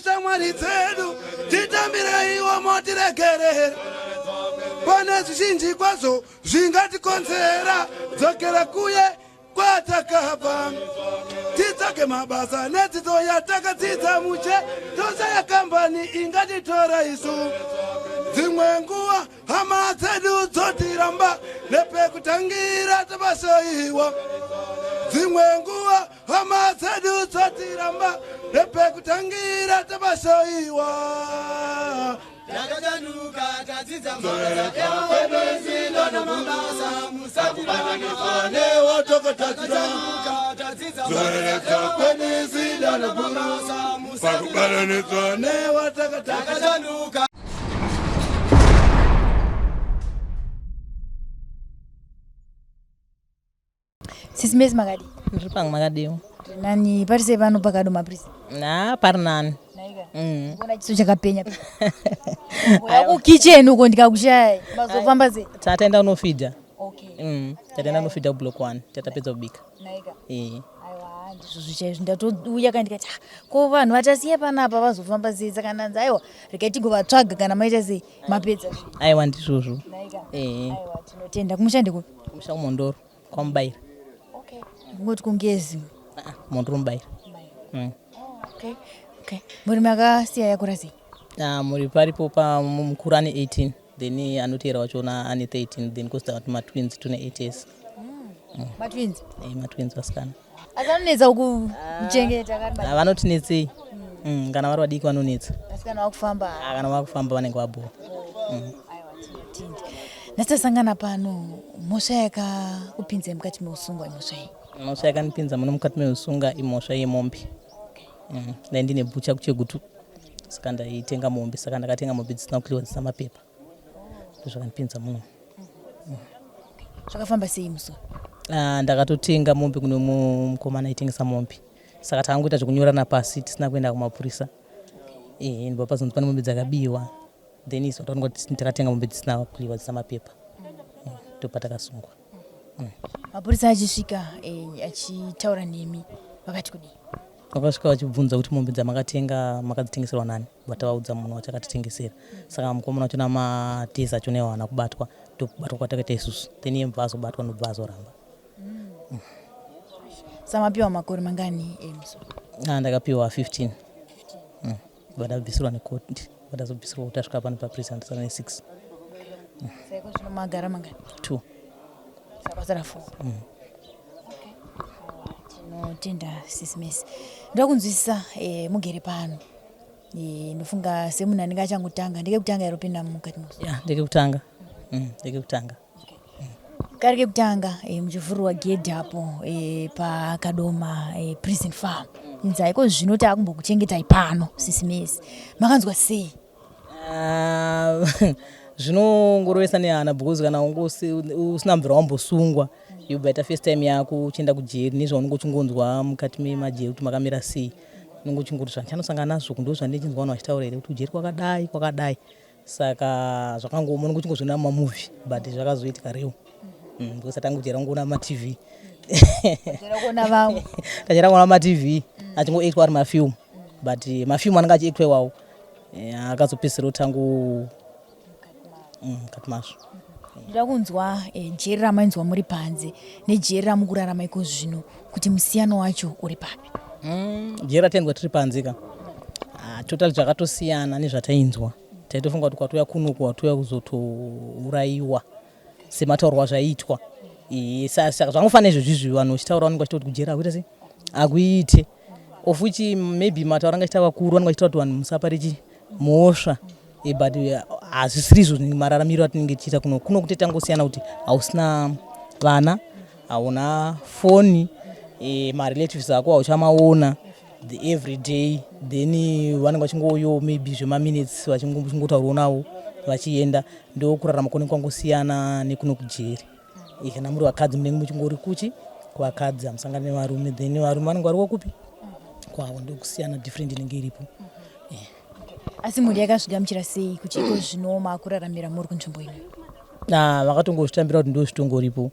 shamwari dzedu titambiraiwo motiregerera pane zvizhinji kwazvo zvingatikonzera dzokera kuye kwatakabva titsvake mabasa nedzidzo yatakadzidza muche toshaya kambani ingatitora isu dzimwe nguva hama dzedu dzotiramba nepekutangira tabashoiwa dzimwe nguva hama dzedu dzotiramba nepekutangira tabashoiwa Yakajanuka tadzidza mabasa ewakwebezilo namabasa musatibanane watokotadzira tadzidza mabasa ewakwebezilo namabasa musatibanane watokotadzira. Sisi mezi makadi? Ndiri pangu makadiwo. Nani parise pano pakado maprisi? Na pari nani. Mbona chiso chakapenya. Yakukicheni uko ndikakushaya. Mazofamba sei? Tataenda unofidha. Okay. Tataenda unofidha block 1. Tatapedza kubika. Naika. Aiwa ndizvo zvichaizvo ndatouya kandi ndikati ko vanhu vatasiya panapa vazofamba sei saka ndanzi aiwa regai tigovatsvaga kana maita sei mapedza zvi. Aiwa ndizvozvo. Naika. Aiwa tinotenda kumushande kupi? Kumusha kuMondoro kwaMubaira. Okay. Ngoti kungezi. Mondoro Mubaira. Okay. Okay. Muri makasiya yakura sei? Muri paripo mukuru ane 18 then anoteera wachona ane 13 then kosta kuti matwins tune 8 years. Matwins? Matwins vasikana. Asi anonetsa kuchengeta kari basi? Vanotinetsei. Kana vari vadiki vanonetsa. Vasikana vakufamba? Kana vakufamba vanenge vabhora. Aiwa tinotenda. Natasangana pano mhosva yakakupinza mukati meusungwa imhosva iyi? Mhosva yakanipinza muno mukati meusunga imhosva yemombe. Dai ndine bhucha kuChegutu saka ndaitenga mombe saka ndakatenga mombe dzisina kuliwa dzisina mapepa. Ndozvakanipinza muno. Zvakafamba sei muso? Ndakatotenga mombe kune mukomana aitengesa mombe saka takangoita zvekunyorana pasi tisina kuenda kumapurisa. Ndibva pazonzi pane mombe dzakabiwa then isu takananga kuti takatenga mombe dzisina kuliwa dzisina mapepa. Ndopa takasungwa. Mapurisa achisvika achitaura nemi vakati kudii? Vakasvika vachibvunza kuti mombe dzamakatenga makadzitengeserwa nani, vatavaudza munhu wachakatitengesera. Saka mukomana wacho namateza acho newana kubatwa ndokubatwa kwatakaita isusu then iye mbva azobatwa ndobva azoramba. Samapiwa makore mangani muso? Ndakapiwa 15. Vadabvisirwa nekoti vadazobvisirwa kuti asvika pano paprison ndisana ne6. Saka zvino magara mangani? 2. Saka pasara 4. Tinotenda sisi mesi. Ndoda kunzwisisa mugere pano. Ndofunga semunhu anenge achangotanga ndeke kutanga yaropinda mukati muso? Ndeke kutanga. Ndeke kutanga. Kari kekutanga muchivhurwa gedhi apo pakadoma prison farm. Inzai ko zvino takumbokuchengetai pano sisi mesi. Makanzwa sei? Zvinongorovesa nehana because kana usina mvura wambosungwa yobaita first time yako uchienda kujeri nezvaunenge uchingonzwa mukati memajeri kuti makamira sei. Unenge uchingoti zvandichanosangana nazvo ndo zvandichinzwa vanhu vachitaura here kuti kujeri kwakadai. Saka zvakangoma unenge uchingozviona mumovie but zvakazoitika reo. Because tangu kujera ungoona maTV. Tachera kuona maTV achingoitwa ari mafilm but mafilm anenge achiitwa iwawo akazopedzisira tangu mukati mazvo. Ndoda kunzwa jeri ramainzwa muri panze nejeri ramukurarama iko zvino kuti musiyano wacho uri papi? Jeri ratendwa tiri panze ka totally zvakatosiyana nezvatainzwa. Taitofunga kuti kwatouya kunoku watouya kuzotouraiwa semataurwa zvaiitwa. Saka zvangofanira izvozvizvi vanhu vachitaura vanenge vachita kuti kujeri akuita sei akuite of which maybe matauro anga achita vakuru vanenge vachita kuti vanhu musapare mhosva. But hazvisiri izvo mararamiro atinenge tichiita kuno kuti tangosiyana kuti hausina vana, hauna foni, marelatives ako hauchamaona the everyday then vanenge vachingoyo maybe zvemaminutes vachingotaurawo navo vachienda ndokurarama kone kwangosiyana nekuno kujeri. Kana muri vakadzi munenge muchingori kuchi kwakadzi hamusangani nevarume then varume vanenge vari kokupi kwavo ndokusiyana different inenge iripo. Asi muri yakazvigamuchira sei kuti iko zvino makuraramira muri kunzvimbo ino? Vakatongozvitambira kuti ndozvitongoripo.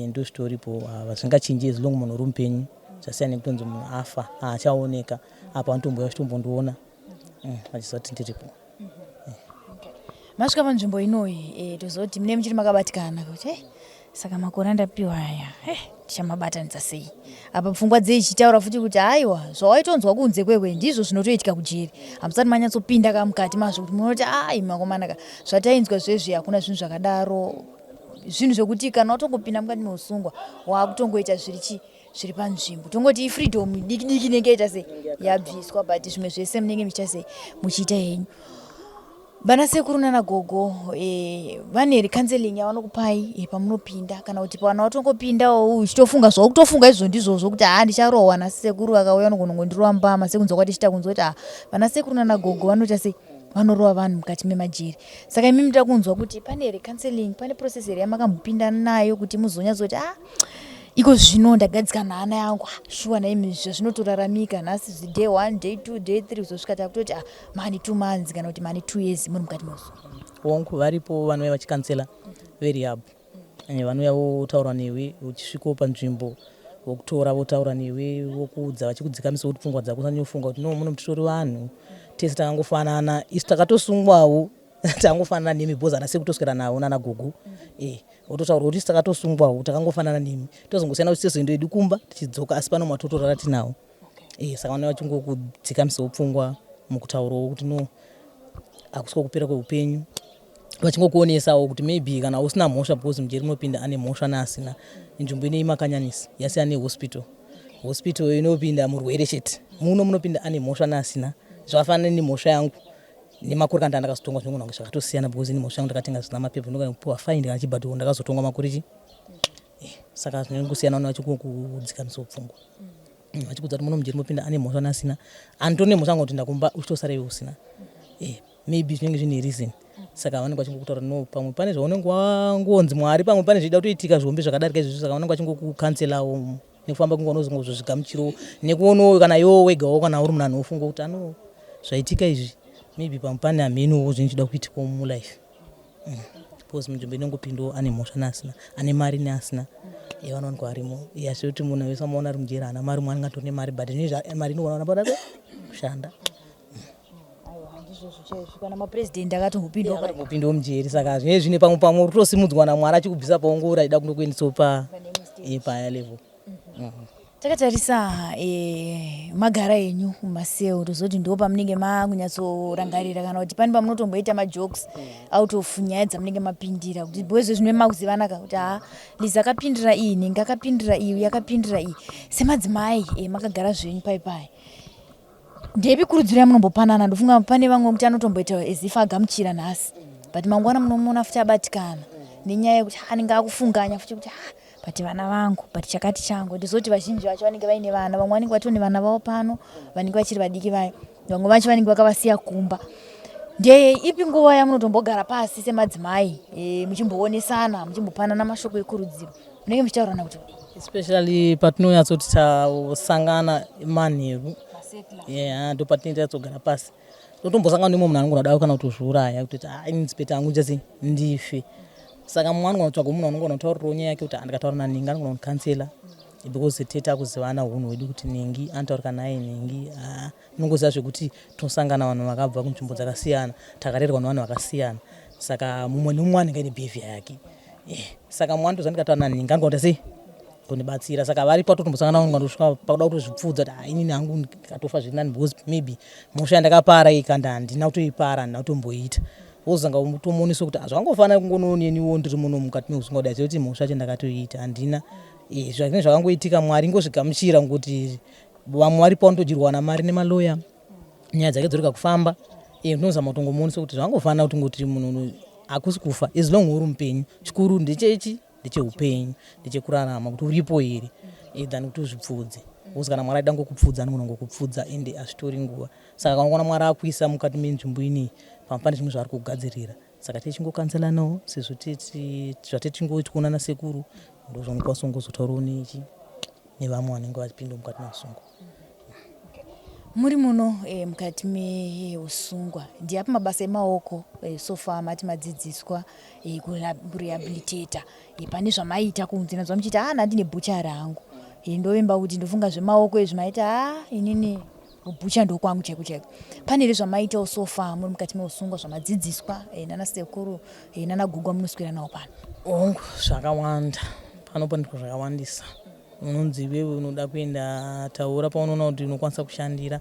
Ndozvitoripo zvingachinji as long munhu uri mupenyu zvasiyana nekutonzi munhu afa achaoneka apa anotomboya achitombondiona vachizoti ndiripo. Masvika panzvimbo inoyi tozoti mune muchiri makabatikana kuti saka makore andapiwa aya tichamabatanidza sei apa pfungwa dzeichitaura futi kuti aiwa zvawaitonzwa kunze kwekwe ndizvo zvinotoitika kujeri hamusati manyatsopinda kamukati mazvo kuti munoti makomanaka zvatainzwa zvezvi hakuna zvinhu zvakadaro zvinhu zvokuti kana watongopinda mukati meusungwa waakutongoita zviri panzvimbo tongoti ifreedom diki inenge yaita sei yabviswa but zvimwe zvese munenge muchiita sei muchiita henyu. Bana sekuru nana gogo vane counseling yavanokupai pamunopinda kana kuti pana watongopindawo uchitofunga zvakutofunga izvo ndizvozvo kuti ndicharohwa nasekuru akauya anogonongondirowa mbama sekunzwa kwati chita kunzwa kuti vana sekuru nana gogo vanoita sei vanorohwa vanhu mukati memajeri. Saka imi munoda kunzwa kuti pane counseling pane process here yamakambopinda nayo kuti muzonyadzoti iko zvino ndagadzikana hana yangu shuwa naimi zvazvinotoraramika nhasi day 1 day 2 day 3 kuzosvika takutoti mani 2 months kana kuti mani 2 years muri mukati mesu wonku varipo vanouya vachikansela verehab vanouya votaura newe uchisvikawo panzvimbo vokutora votaura newe vokuudza vachikudzikamisa kuti pfungwa dzako usanyofunga kuti no muno titori vanhu tese takangofanana isu takatosungwawo tangofanana nemi bhozi ana sekutoswera nawo nana gogo wototaura kuti takatosungwawo takangofanana nemi tozongosiyana kuti sezoendoedu kumba tichidzoka asi pano matotorara tinawo saka vana vachingokudzikamisawo pfungwa mukutaurawo kuti no akusiko kupera kweupenyu vachingokuonesawo kuti maybe kana usina mhosva because mujeri munopinda ane mhosva neasina nzvimbo inei makanyanisi yasiyana nehospital inopinda murwere chete muno munopinda ane mhosva neasina zvakafanana nemhosva yangu nemakore kana ndakazotongwa zvimwe nange zvakatosiyana because ni mhosva yangu ndakatenga zvisina mapepa ndinokupuwa fine kana chibhadhoro ndakazotongwa makore saka zvinongosiyana vachikudzikamisa pfungwa vachikudza kuti muno mujeri munopinda ane mhosva neasina anditone mhosva yangu kuti ndakumba uchitosara usina maybe zvinenge zvine reason saka vanenge vachingokutaura no pamwe pane zvaunenge wangonzi mwari pamwe pane zvida kutoitika zvombe zvakadarika izvozvo saka vanenge vachingokukanselawo nekufamba kungonozongo zvezvigamuchiro nekuonawo kana iwo wegawo kana uri munhu anofunga kuti zvaitika izvi maybe pamwe pane amhenowo zvinhu zvida kuitikawo mulife because munzvimbo inongopindawo ane mhosva neasina ane mari neasina vanowanikwa varimo asi kuti munhu wese amaona ari mujeri haana mari mwanenge atori nemari but mari inowana pada kushanda kana mapresident akatongopindawo mujeri saka zvinenge zvine pamwe urikutosimudzwa namwari achikubvisa paungura aida kundokuendisawo paya level. Takatarisa magara enyu mumaseu tozoti ndo pamunenge makunyatsorangarira kana kuti pane pamunotomboita majokes out of nyaya dzamunenge mapindira kuti bwezvo zvine makuzivanaka kuti Liza akapindira iyi ninga akapindira iyi yakapindira iyi semadzimai makagara zvenyu pai ndepi kurudziro yamunombopanana ndofunga pane vamwe kuti anotomboita ezifa agamuchira nhasi but mangwana munomuona futi abatikana nenyaya yekuti anenge akufunganya futi kuti but vana vangu but chakati changu ndizoti vazhinji vacho vanenge vaine vana vamwe vanenge vatone vana vavo pano vanenge vachiri vadiki vayo vamwe vacho vanenge vakavasiya kumba ndiye ipi nguva yamunotombogara pasi semadzimai muchimboonesana muchimbopanana mashoko ekurudziro munenge muchitaurana kuti especially patinonyatsoti tasangana manheru ndo patinoita tsogara pasi totombosangana nemwe munhu anongoda kana kutozviuraya kuti inspector angu chase ndife saka mumwe anogona kutsvaga munhu anogona kutaurirawo nyaya yake kuti ndikataura naningi anogona kundikansela because tete akuzivana hunhu hwedu kuti ningi anotaurika naye ningi inongoziva zvekuti tinosangana vanhu vakabva kunzvimbo dzakasiyana takarerwa nevanhu vakasiyana saka mumwe nemumwe anenge ane behaviour yake saka mumwe anotozva ndikataura naningi anogona kuti sei kundibatsira saka varipo totombosangana vanhu kusvika pakuda kutozvipfudza kuti inini hangu ndikatofa zviri nani because maybe mhosva yandakapara ikanda handina kutoipara handina kutomboita wozanga mutomuonesa kuti zvangofanira kungononieniwo ndiri muno mukati meusungwa kudai kuti mhosva yacho ndakatoita handina zvinenge zvakangoitika mwari ngozvigamuchira ngokuti vamwe varipo vanotodyirwa namari nemaloya nyaya dzake dzorega kufamba ndinozama kutongomuonesa kuti zvangofanira kuti ngoti munhu hakusi kufa as long uri mupenyu chikuru ndechechi ndecheupenyu ndechekurarama kuti uripo here than kuti uzvipfudze because kana mwari aida ngokupfudza anogona ngokupfudza ende hazvitori nguva saka kanakuona mwari akuisa mukati menzvimbo inei pane zvimwe zvaari kugadzirira saka tichingokanzelanawo sezvo zvatichingoiti kuonana sekuru ndozvamukwasongozotaurawo nechi nevamwe vanenge vachipinda mukati meusungwa. Muri muno mukati meusungwa ndiapo mabasa emaoko sofa mati madzidziswa kurehabilitata pane zvamaita kunze nazvamuchita ndine bhuchari hangu ndovimba kuti ndofunga zvemaoko ezvimaita inini kubhucha ndo kwangu cheko cheko. Pane iri zvamaita usofa muri mukati meusungwa zvamadzidziswa nana sekuru nana gugwa munoswera nawo pano. Ongo zvakawanda panopa ndiko zvakawandisa. Unonzi wewe unoda kuenda taura paunoona kuti unokwanisa kushandira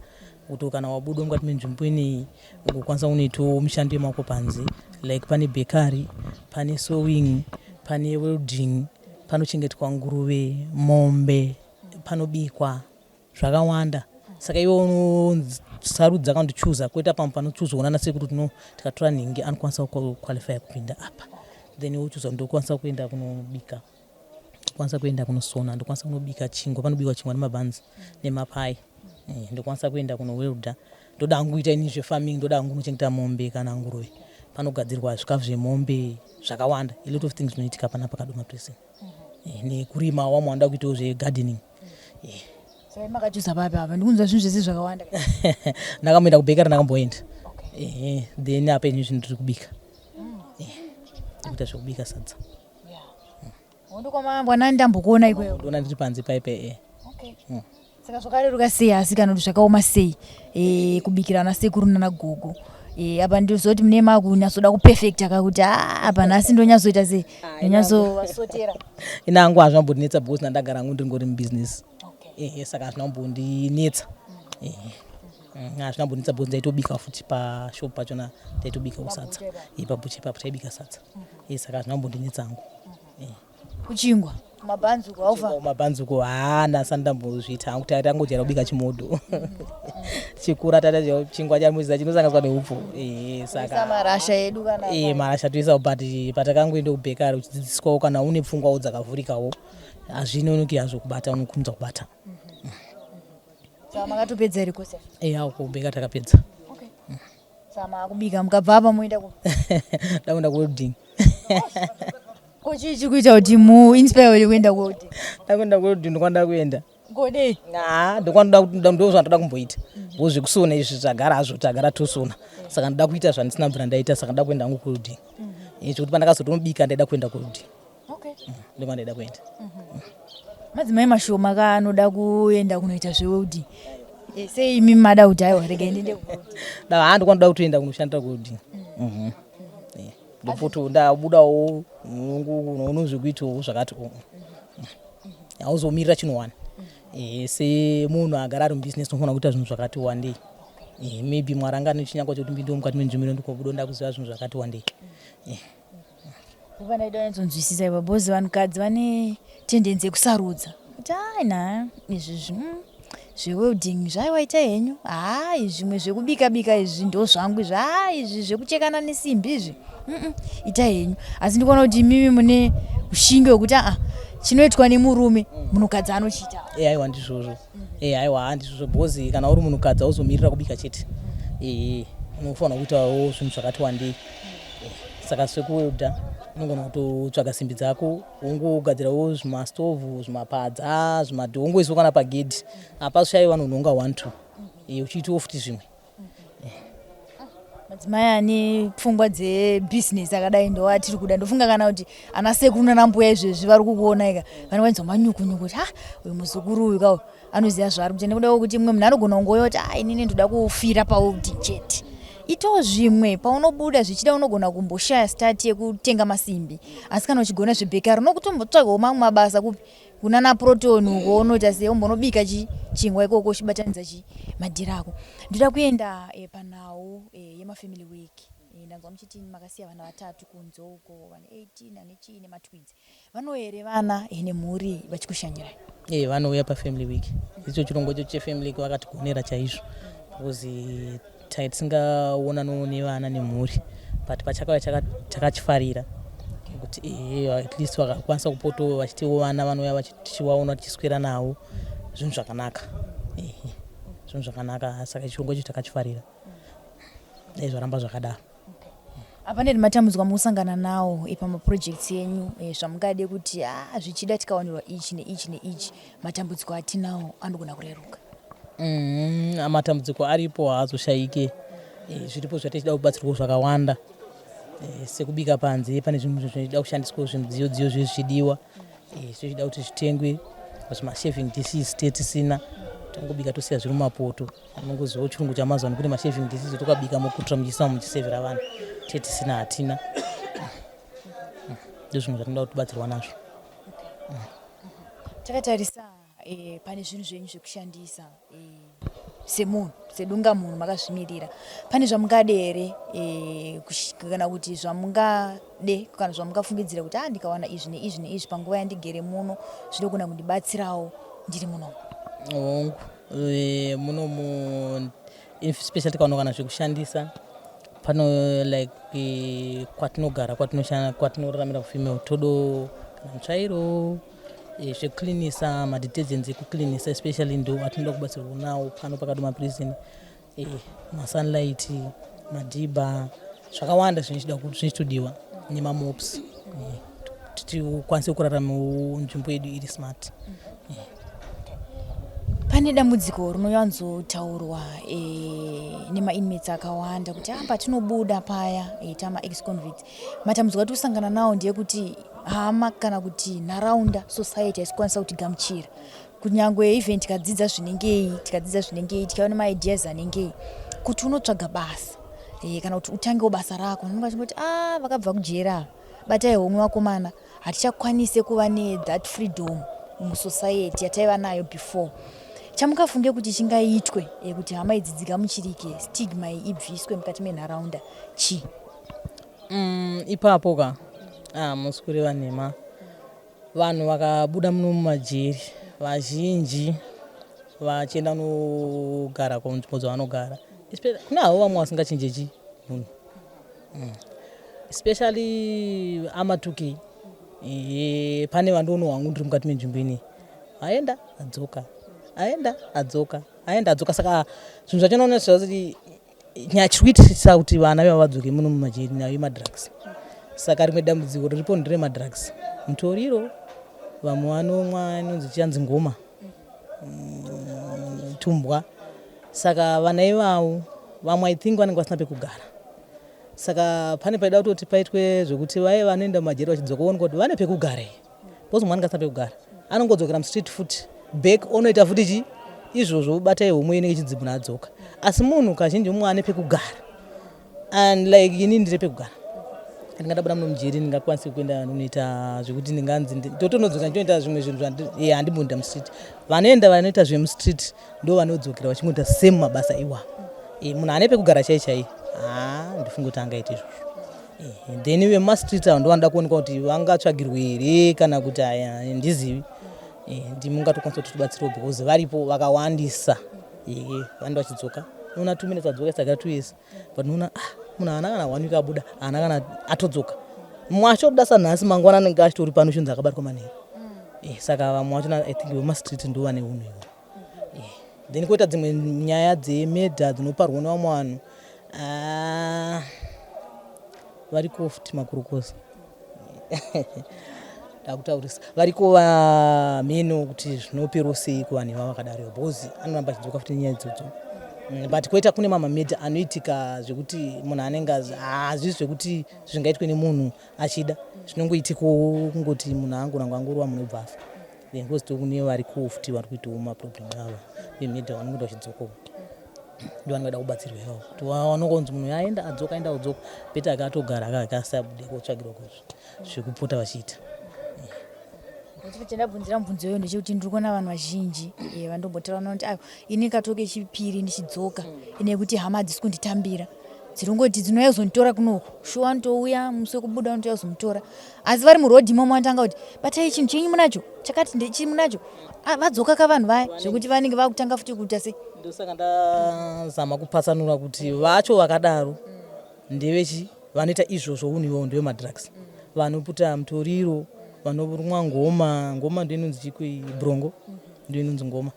kuti kana wabuda mukati menzvimbo ineyi ukokwanisa unoitawo mishando yemaoko panze, like pane bakery, pane sewing, pane welding, panochengetwa nguruve, mombe, panobikwa zvakawanda. Saka iwe unosarudza kana kuchuza kuita pamwe panochuzwa nana sekuru no tikatora nhingi anokwanisa kuqualify kupinda apa. Then uchuza ndokwanisa kuenda kunobika. Kwanza kuenda kunosona, ndokwanisa kunobika chingwa, panobikwa chingwa nemabanzi nemapai. Ndokwanisa kuenda kuno welda. Ndoda nguita ini zvefarming, ndoda ngunochengeta mombe kana nguruve. Panogadzirwa zvikafu zvemombe zvakawanda. A lot of things zvinoitika panapa Kadoma Prison. Nekurima wamwe wanda kuitawo zvegardening. Saka makachuza papi apa ndikunzwa zvinhu zvese zvakawanda. Ndakamboenda kubhekari ndakamboenda. Then apa ini zvinhu ndiri kubika. Ndikuita zvekubika sadza. Ndokoma bwana ndambokuona ikweyo. Ndona ndiri panze paipe. Okay. Saka zvakareruka sei asi kana kuti zvakaoma sei kubikira na sekuru nana gogo. Apa ndizoti mune makunyasoda kupefecta kakuti apa nhasi ndonyazoita sei ndonyazovasotera. Ina angu hazvambondinetsa because ndandagara ngu ndingori mubusiness. Saka hazvambondinetsa. Hazvambondinetsa because ndaitobika futi pashop pachona ndaitobika usadza. Pabuche papo taibika sadza. Saka hazvambondinetsa angu. Kuchingwa mabhanzuko aufa mabhanzuko ndasandambozviita hangu tangojera kubika chimodo chikura tata chingwa chamuziza chinosanganywa neupfu saka marasha edu kana marasha toisa but patakangoenda kubhekari uchidzidziswawo kana une pfungwawo dzakavhurikawo hazvinonoki hazvo kubata unokumudza kubata. Saka makatopedza iri kwese awo kubheka takapedza. Saka makubika mukabva apa moenda ku ndaenda kuwelding. Kochichi kuita kuti muinspire kuenda koti. Ndakwenda koti ndokwanda kuenda. Ngode. Ndokwanda ndozvandoda kumboita. Wozvekusona izvi zvagara hazvo tagara tosona. Saka ndoda kuita zvandisina mvura ndaita saka ndoda kuenda ngu koti. Kuti pandakazotonobika ndaida kuenda koti. Okay. Ndiko ndaida kuenda. Madzimai mashoma kanoda kuenda kunoita zvewelding. Sei imi mada kuti ayo rega ndiende koti. Ndokwanda kutoenda kunoshandira koti. Ndopoto ndabudawo unozvikuitawo zvakati hauzomirira chinowana. Semunhu agara ari mubusiness unofana kuita zvinhu zvakati wandei. Maybe mwaranga nechinyangwa chekuti mbindiwo mukati menzvimbo ndikobuda nda kuziva zvinhu zvakati wandei. Vanaida nzonzwisisa ivo bozi vanhukadzi vane tendency yekusarudza kuti izvi zvewelding zvaiwaita henyu zvimwe zvekubika izvi ndo zvangu izvi zvekuchekana nesimbi izvi ita henyu. Asi ndikuona kuti mimi mune ushinge wekuti chinoitwa nemurume munhukadzi anochiita. Aiwa ndizvozvo. Aiwa ndizvozvo bozi kana uri munhukadzi auzomirira kubika chete. Unofana kuitawo zvinhu zvakati wandei. Saka sekuwelda unogona kutotsvaga simbi dzako ungogadzirawo zvimastovhu zvimapadza zvimadho ungoiswa kana pagedhi hapasvaiwa nunhu unga 1-2 uchiitawo futi zvimwe. Madzimai ane pfungwa dzebusiness akadai ndo atiri kuda ndofunga kana kuti ana sekuru nana mbuya izvezvi vari kukuona ika vanokwanisa manyukunyuku kuti uyu muzukuru uyu kawo anoziva zvaari kuita. Nekudawo kuti mumwe munhu anogona kungoya kuti inini ndoda kufira pawelding chete. Itawo zvimwe paunobuda zvichida unogona kumboshaya start yekutenga masimbi. Asi kana uchigona zvebhekari unokutombotsvagawo mamwe mabasa kupi kunana proton ukoonota sei umbonobika chingwa ikoko uchibatanidza madhira ako. Ndoda kuenda panawo yemafamily week. Ndanzwa muchiti makasiya vana 3 kunze uko vane 18 ane chii nematwins. Vanoere vana nemhuri vachikushanyirai? Vanouya pafamily week. Icho chirongo chefamily week vakatigonera chaizvo. Kuzi tisingaonanawo nevana nemhuri but pachakauya chakachifarira kuti at least vakakwanisa kupotawo vachitiwo vana vanouya vachivaona tichiswera navo zvinhu zvakanaka. Zvinhu zvakanaka saka chirongwa icho takachifarira. Zvaramba zvakadaro. Apa ndiri matambudziko amusangana nawo pamaprojects enyu zvamungade kuti zvichida tikawanirwa ichi neichi neichi matambudziko atinawo anogona kureruka? Matambudziko aripo haazoshaike. Zviripo zvatichida kubatsirwa zvakawanda. Sekubika panze pane zvinhu zvinoda kushandiswa zvidziyo zvezvidiwa. Zvichida kuti zvitengwe kuti mashaving disease tisina tangobika tosiya zviri mumapoto anongoziva chirungu chamazuva nekuti mashaving disease tokabika mokutira muchiisa muchisevhera vanhu tisina hatina ndozvimwe zvatinoda kuti tibatsirwa nazvo. Takatarisa pane zvinhu zvenyu zvekushandisa semunhu sedunga munhu makazvimirira pane zvamungade here kana kuti zvamungade kana zvamungafungidzira kuti ndikawana izvi neizvi neizvi panguva yandigere muno zvinogona kundibatsirawo ndiri muno hongu munomu especially tikaona kana zvekushandisa pano like kwatinogara kwatinoraramira kufemale todo kana mutsvairo zvekuklinisa madetergents ekuklinisa especially ndo atinoda kubatsirwa nawo pano pakati maprison masunlight madhiba zvakawanda zvinotodiwa nemamops kuti tikwanise kurarama nzvimbo yedu iri smart. Pane dambudziko rinowanzotaurwa nemainmates akawanda kuti patinobuda paya tama ex-convicts matambudziko atisangana nawo ndeyekuti hama kana kuti nharaunda society hasikwanisa kuti gamuchira kunyangwe even tikadzidza zvinengei tikaona maideas anengei kuti unotsvaga basa kana kuti utangewo basa rako unenge achingoti vakabva kujera batai homwe vakomana hatichakwanise kuva that freedom musociety yataiva nayo before. Chamukafunge kuti chingaitwe kuti hama idzi dzigamuchirike stigma ibviswe mukati menharaunda chi? Ipapo ka musi kureva nhema vanhu vakabuda muno mumajeri vazhinji vachienda kunogara kunzvimbo dzavanogara kune havo vamwe vasingachinjechi munhu especially amatuki pane vandono wangu ndiri mukati menzvimbo ineyi aenda adzoka saka zvinhu zvachinoonesa kuti nyaya chiri kuitisa kuti vana veva vadzoke muno mumajeri nayo yemadrugs. Saka rimwe dambudziko riripo nderemadrugs mutoriro vamwe vanomwa inonzi chianzi ngoma tumbwa saka vana ivavo vamwe I think vanenge vasina pekugara saka pane paida kutoti paitwe zvokuti vaya vanoenda mumajeri vachidzoka ooneka kuti vane pekugara because mwana asina pekugara anongodzokera mustreet futi back onoita futi chi izvozvo batai homwe inenge chidzibuna adzoka asi munhu kazhinji umwe ane pekugara and like ini ndiri pekugara ndingadabuda muno mujeri ndingakwanisa kuenda noita zvekuti ndinganzi ndotonodzoka ndichoita zvimwe zvinhu handimboenda mustreet vanoita zvemustreet ndo vanodzokera vachingoita same mabasa iwa munhu ane pekugara chaichai ndifunga kuti angaita izvozvo then vemastreet avo ndo vanoda kuonekwa kuti vangatsvagirwe here kana kuti ndizivi ndimungatokwanisa kuti tibatsiriwo because varipo vakawandisa vanda vachidzoka unoona 2 minutes adzoka isagara 2 years but unoona munhu ana kana 1 week abuda ana kana atodzoka mwacho kudasa nhasi mangwana anenge achitori pano shunzi akabatwa manheru saka vamwe vachona I think vemastreet ndo vane unhu iwo then koita dzimwe nyaya dzemedha dzinoparwa nevamwe vanhu variko futi makurukosa ndakutaurisa variko vameno kuti zvinopero sei kuvanhu ivava vakadaro because anoramba achidzoka futi nyaya idzodzo but koita kune mamamedha anoitika zvekuti munhu anenge hazvisi zvekuti zvingaitwe nemunhu achida zvinongoitiko kungoti munhu angonanga angorwa munobva afa then because tokune variko futi vari kuitawo maproblem avo vemedha vanongoda vachidzokawo ndo vanoda kubatsirwa ivavo kuti vanongonzi munhu aenda adzoka beta akatogara akasabude kotsvagirwa zvekupota vachiita. Chandabvunzira mubvunzo iyoyo ndechekuti ndiri kuona vanhu vazhinji vandombotaura kuti ini katoke chipiri ndichidzoka ine kuti hama hadzisi kunditambira dzirongoti dzinouya kuzonditora kunoko shuwa notouya musi wekubuda unotouya kuzomutora asi vari murodhi imomo vanotanga kuti batai chinhu chenyu munacho chakati ndechii munacho vadzoka kavanhu vaya zvekuti vanenge vakutanga futi kuita sei. Ndosaka ndazama kupatsanura kuti vacho vakadaro ndevechi vanoita izvozvo unhu ivovo ndevemadrugs vanoputa mutoriro vanomwa ngoma ndo inonzi chikwi brongo ndo inonzi ngoma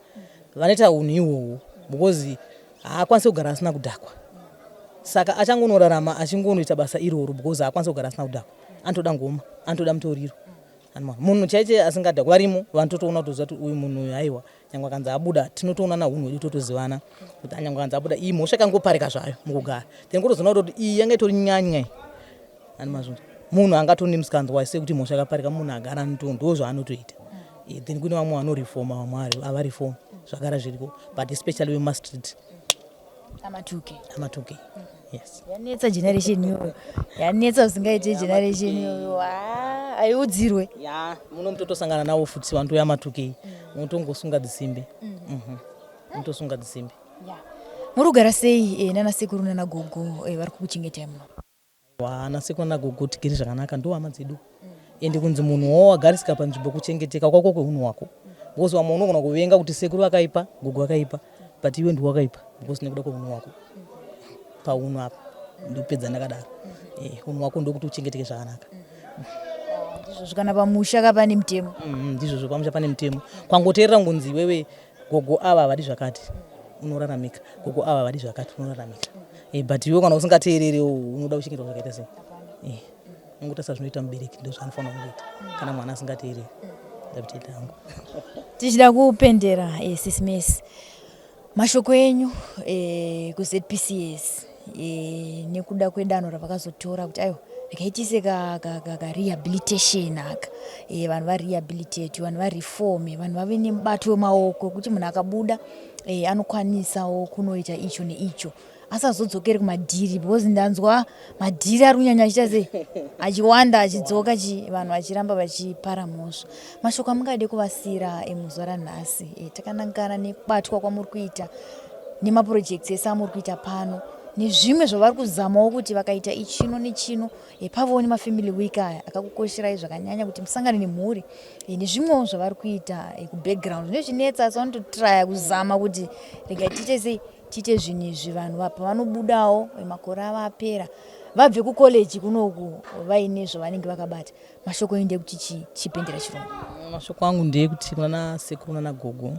vanoita unhu ihwohwo because haakwanisi kugara asina kudhakwa saka achangonorarama achingonoita basa iroro because haakwanisi kugara asina kudhakwa anotoda ngoma anotoda mutoriro munhu chaiche asingadhakwa varimo vanototoona kutoziva kuti uyu munhu uyu haiwa nyangwe akanzi abuda tinotoona naunhu hwedu totozivana kuti nyangwe akanzi abuda iyi mhosva ikangoparika zvayo mukugara then kutozoona kuti iyi yanga itori nyanyai munhu angatoni musikanzwa sekuti mhosva yakaparika munhu agara ndo zvaanotoita then kune vamwe vanorifoma vamwe havarifoma zvagara zviriko but especially wemastreet amatuke yes yanetsa generation iyoyo yanetsa usingaite generation iyoyo haiudzirwe munomutotosangana navo futi vantu yamatuke munotongosunga dzisimbi munotosunga dzisimbi muri kugara sei nanasekuru nanagogo vari kukuchengetai muno? Vanasekuru nanagogo tigere zvakanaka ndo hama dzedu ende kunzi munhu wawagarisika panzvimbo kuchengeteka kwako kweunhu wako because vamwe unogona kuvenga kuti sekuru akaipa gogo akaipa but iwe ndi wakaipa because nekuda kweunhu wako paunhu apa ndopedza ndakadaro unhu wako ndokuti uchengeteke zvakanaka ndizvo kana pamusha kapane mutemo ndizvo pamusha pane mutemo kwangoteerera ngunzi iwewe gogo ava vadi zvakati unoraramika gogo ava vadi zvakati unoraramika but iwe kana usingateereri unoda kuchengetwa zvakaita sei ungotarisa zvinoita mubereki ndo zvaanofanira kungoita kana mwana asingateereri ndapiteta hangu tichida kupendera sisimesi mashoko enyu kuZPCS nekuda kwedanho ravakazotora kuti aiwa rikaitise ka-rehabilitation aka vanhu varehabilitate vanhu vareforme vanhu vave nemubato wemaoko kuti munhu akabuda anokwanisawo kunoita icho neicho asazodzokere kumadhiri because ndanzwa madhiri ari kunyanya achiita sei achiwanda achidzoka vanhu vachiramba vachipara mhosva. Mashoko amungade kuvasira muzuva ranhasi takanangana nekubatwa kwamuri kuita nemapurojekts ese amuri kuita pano nezvimwe zvavari kuzamawo kuti vakaita ichino nechino pavawo nemafamily week aya akakukosherai zvakanyanya kuti musangane nemhuri nezvimwewo zvavari kuita kubackground zvinezvinetsa asi vanototraya kuzama kuti rega tiite sei tiite zvinhu izvi vanhu pavanobudawo makore avo apera vabve kukoleji kunoku vaine zvavanenge vakabata. Mashoko ende kuti chipendera chirungu. Mashoko angu ndeyekuti kuna sekuru nanagogo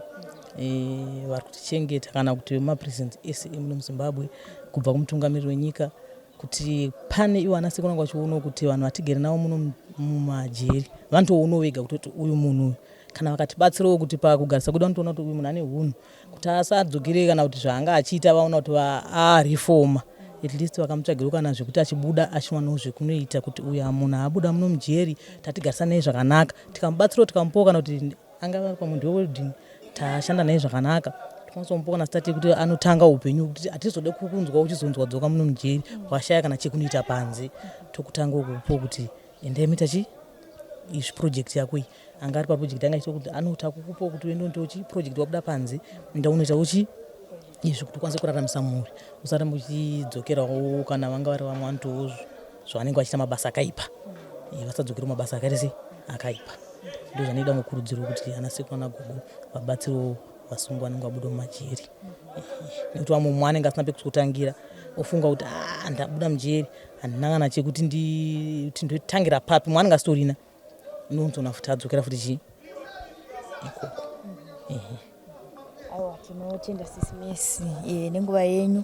vari kutichengeta kana kuti mapresident ese muno muZimbabwe kubva kumutungamiriri wenyika kuti pane iwo ana sekuru nangu vachiona kuti vanhu vatigere navo muno mumajeri vanotoonawo vega kuti uyu munhu kana vakatibatsirawo kuti pakugarisa kuda vanotoona kuti uyu munhu ane hunhu kuti asadzokere kana kuti zvaanga achiita vaona kuti arefoma at least vakamutsvagirawo kana zvekuti achibuda achiwanawo zvekunoita kuti uyu munhu abuda muno mujeri tatigarisa naye zvakanaka tikamubatsirawo tikamupawo kana kuti angava ari pamuntu wewelding tashanda naye zvakanaka tikwanisa na stati kuti anotanga upenyu kuti atizode kukunzwa uchizonzwa dzoka muno mujeri washaya kana chekunoita panze tokutanga ukupo kuti endai muita chi izvi project yako iyi anga ari paproject anga kuti anota kukupa kuti uende ndochi project wakuda panze ndaunoita uchi izvi kuti ukwanise kuraramisa mhuri usaramba uchidzokerawo kana vanga vari vamwe vantu zvavanenge vachiita mabasa akaipa vasadzokere mabasa akaita akaipa ndo zvanoida mukurudziro kuti ana sekuru nanagogo vabatsirewo vasungwa vanenge vabuda mumajeri nekuti vamwe mumwe anenge asina pekuzotangira ofunga kuti ndabuda mujeri handina kana chekuti ndotangira papi mwe anenge asitorina inonzona futi adzokera futi chii ikoko aiwa tinotenda sisimesi nenguva yenyu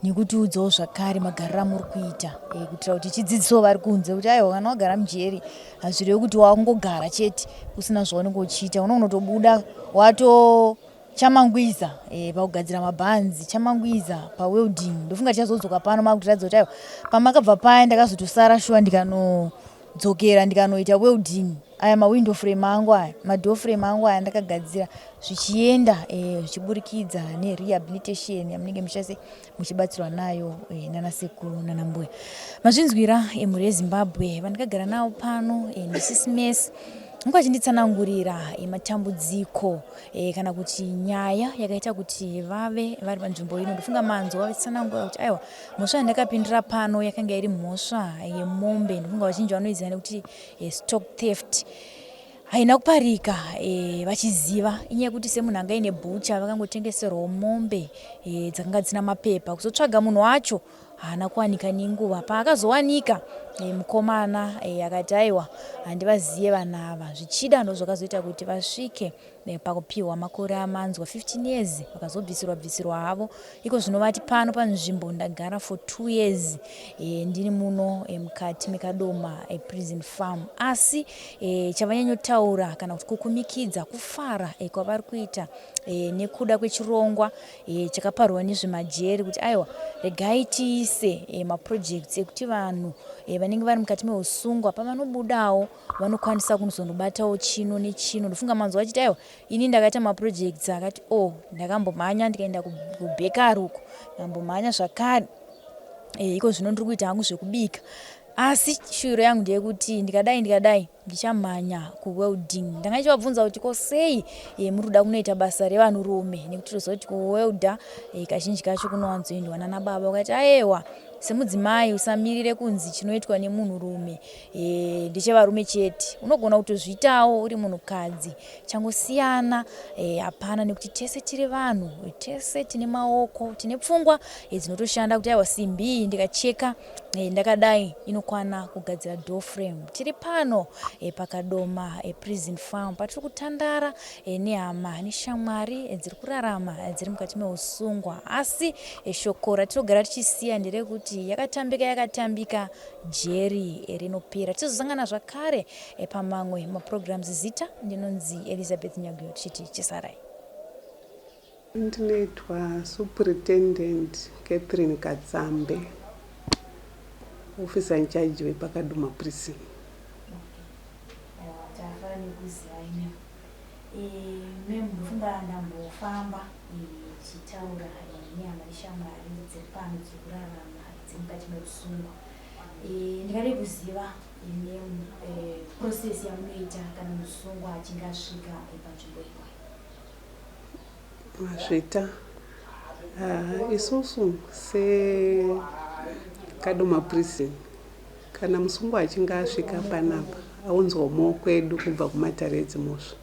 nekutiudzawo zvakare magariro amuri kuita kuitira kuti chidzidzisawo vari kunze kuti aiwa kana wagara mujeri hazvirevi kuti wangogara chete usina zvaunenge uchiita unogona kutobuda wato chamangwiza pakugadzira mabhanzi chamangwiza pawelding ndofunga tichazodzoka pano makutiradza kuti aiwa pamakabva paya ndakazotosara shuwa ndikanodzokera ndikanoita welding aya mawindow frame angu aya madoor frame angu aya ndakagadzira zvichienda zvichiburikidza nerehabilitation yamunenge muchase muchibatsirwa nayo nanasekuru nanambuya. Mazvinzwira emhuri yeZimbabwe vandakagara navo pano nesisimesi mungu achinditsanangurira matambudziko kana kuti nyaya yakaita kuti vave vari panzvimbo ino ndofunga manzwa vachitsanangura kuti aiwa mhosva yandakapindira pano yakanga iri mhosva yemombe ndofunga vazhinji vanoiziva nekuti stock theft haina kuparika vachiziva inyaya yekuti semunhu anga ine bhucha vakangotengeserwawo mombe dzakanga dzina mapepa kuzotsvaga munhu wacho haana kuwanika nenguva paakazowanika mukomana akati aiwa handivaziye vanhu ava zvichida ndo zvakazoita kuti vasvike pakupiwa makore amanzwa 15 years vakazobvisirwa havo. Iko zvinovati pano panzvimbo ndagara for 2 years ndiri muno mukati mekadoma prison farm. Asi chavanyanyotaura kana kuti kukumikidza kufara kwavari kuita nekuda kwechirongwa chakaparwa nezvemajeri kuti aiwa regai tiise maprojects ekuti vanhu vanenge vari mukati meusungwa pavanobudawo vanokwanisa kunozondobatawo chino nechino. Ndofunga manzwa achiti aiwa ini ndakaita maprojects akati ndakambomhanya ndikaenda kubhekari uko ndakambomhanya zvakare iko zvino ndiri kuita hangu zvekubika. Asi shuro yangu ndeyekuti ndikadai ndichamhanya kuwelding. Ndanga ndichivabvunza kuti ko sei muri kuda kunoita basa revanhurume nekuti tozoti kuwelda kazhinji kacho kunowanzoendwa nana baba. Ukati aiwa semudzimai usamirire kunzi chinoitwa nemunhurume ndechevarume chete, unogona kutozviitawo uri munhukadzi. Changosiyana hapana, nekuti tese tiri vanhu, tese tine maoko, tine pfungwa dzinotoshanda kuti aiwa simbi ndikacheka ndakadai inokwana kugadzira door frame. Tiri pano pakadoma prison farm patiri kutandara nehama neshamwari dziri kurarama dziri mukati meusungwa. Asi shoko ratinogara tichisiya nderekuti yakatambika jeri rinopera. Tizosangana zvakare pamamwe maprograms. Zita ndinonzi Elizabeth Nyaguyo, tichiti chisarai. Ndinoitwa Superintendent Catherine Katsambe, officer in charge wepakadoma prison. Memfunga ndambofamba chitaura nyama neshamwari dziri pano dziri kurarama dziri mukati meusungwa. Ndingade kuziva process yamunoita kana musungwa achinge asvika panzvimbo iwayo. Masvita isusu sekadoma prison, kana musungwa achinge asvika panapa aunzwawo kwedu kubva kumatare edzimhosva,